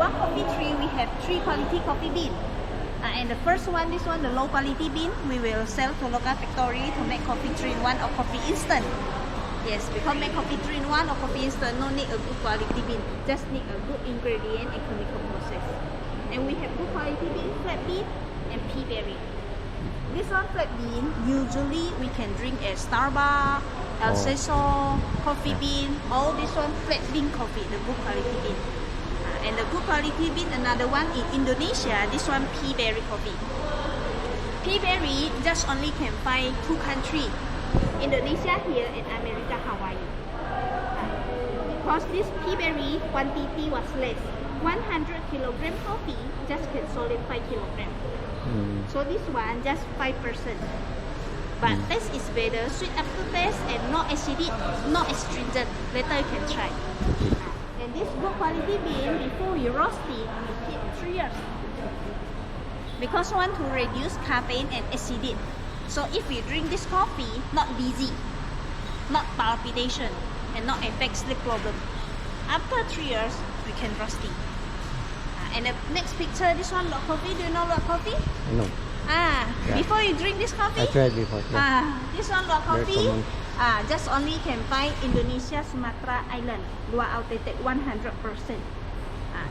Luwak coffee tree, we have 3 quality coffee bean. And the first one, this one, the low quality bean, we will sell to local factory to make coffee 3-in-1 or coffee instant. Yes, because make coffee 3-in-1 or coffee instant, no need a good quality bean, just need a good ingredient and chemical process. And we have good quality bean, flat bean, and pea berry. This one flat bean, usually we can drink at Starbucks, El Seso, coffee bean, all this one flat bean coffee, the good quality bean. And the good quality bean, another one in Indonesia, this one pea berry coffee. Pea berry just only can find 2 countries, Indonesia here and America, Hawaii. Because this pea berry quantity was less, 100 kilogram coffee just can solid 5 kilogram. So this one just 5%. But taste is better, sweet aftertaste and not acidic, not astringent. Later you can try. And this good quality bean, before you roast it, you keep 3 years. Because we want to reduce caffeine and acidity. So if you drink this coffee, not dizzy, not palpitation, and not affect sleep problem. After 3 years, we can roast it. And the next picture, this one Luwak coffee. Do you know Luwak coffee? No. Before you drink this coffee? I tried before. Yeah. This one Luwak coffee. Just only can find Indonesia, Sumatra Island. Luwak authentic 100%.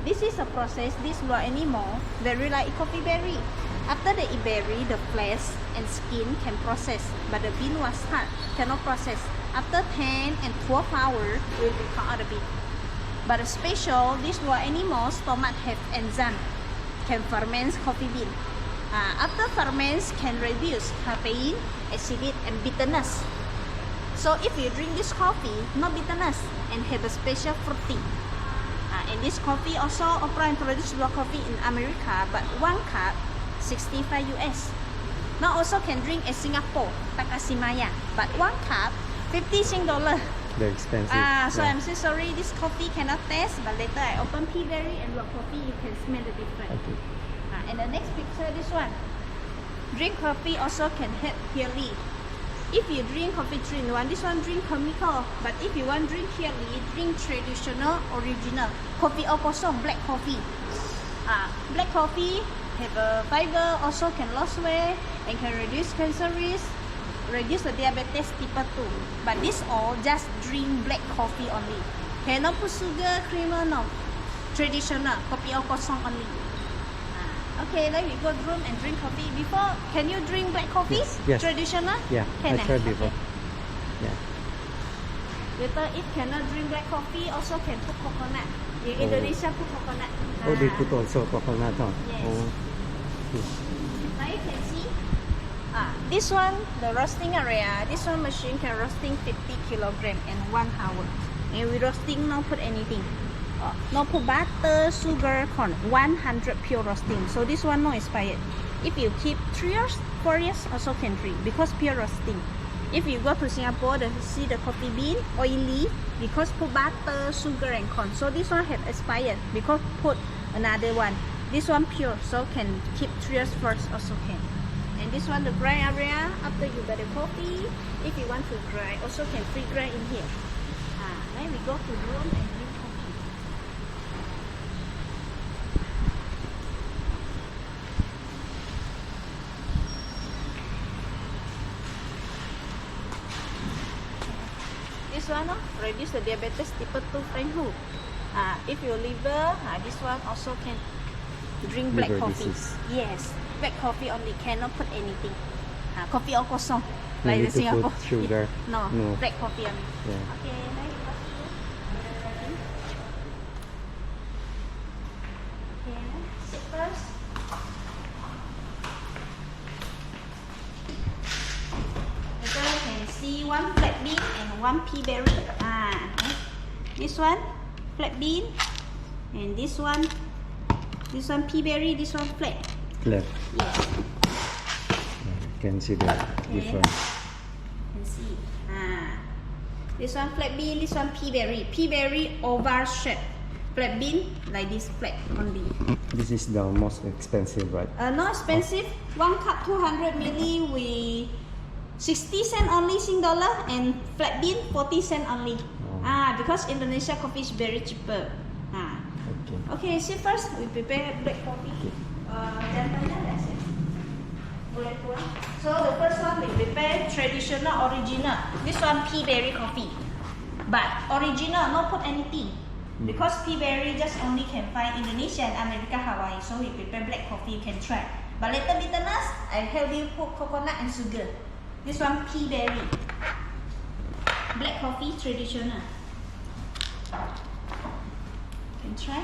This is a process. This Luwak animal very like coffee berry. After the berry, the flesh and skin can process, but the bean was hard, cannot process. After 10 and 12 hours, will be cut out the bean. But a special, this Luwak animal stomach have enzyme, can ferment coffee bean. After ferments, can reduce caffeine, acidity, and bitterness. So if you drink this coffee, no bitterness, and have a special fruity. And this coffee also Oprah introduced Luwak coffee in America, but 1 cup, 65 US. Now also can drink in Singapore, Takashimaya, but 1 cup, 50 Sing dollar. Very expensive. So I'm so sorry, this coffee cannot taste, but later I open pea berry and Luwak coffee, you can smell the difference. Okay. And the next picture, this one. Drink coffee also can help healing. If you drink coffee 3-in-1, this one drink chemical. But if you want drink healing, drink traditional, original. Koffie o kosong, black coffee. Black coffee have a fiber, also can lose weight and can reduce cancer risk, reduce the diabetes type 2. But this all just drink black coffee only. Cannot put sugar, creamer, no. Traditional, kopi o kosong only. Okay, then we go to room and drink coffee. Before, can you drink black coffee? Yes. Traditional? Yeah, can I tried before. Okay. Yeah. Later, if cannot drink black coffee, also can put coconut. In Indonesia, put coconut. Oh, they put also coconut on. Yes. Oh. Now you can see, this one, the roasting area, this one machine can roasting 50 kilogram in 1 hour. And we roasting, not put anything. No put butter, sugar, corn, 100 pure roasting. So this one no expired. If you keep 3 years, 4 years, also can drink because pure roasting. If you go to Singapore, they see the coffee bean oily because put butter, sugar, and corn. So this one have expired because put another one. This one pure, so can keep 3 years first, also can. And this one the dry area. After you buy the coffee, if you want to dry, also can free dry in here. Then we go to room and drink coffee. This one reduce the diabetes type 2 friendhood. If your liver, this one also can drink black coffee. Yes, black coffee only, cannot put anything. Coffee o kosong, like the Singapore. Put sugar. No, black coffee only. Yeah. Okay, now you go to sit first. Later you can see 1 flat bean and 1 pea berry. This one flat bean, and this one pea berry, this one flat. Flat. Yes. You can see the difference. You can see. This one flat bean, this one pea berry. Pea berry oval shape. Flat bean like this flat only. This is the most expensive, right? Not expensive. 1 cup 200 ml with 60 cents only Sing dollar, and flat bean 40 cents only. Because Indonesia coffee is very cheaper. Okay, see first we prepare black coffee. Gentlemen, that's it. Black one. So the first one we prepare traditional original. This one pea berry coffee, but original, not put anything. Because pea berry just only can find Indonesia and America, Hawaii. So we prepare black coffee, you can try. But little bitterness, I help you put coconut and sugar. This one pea berry. Black coffee traditional. Can try.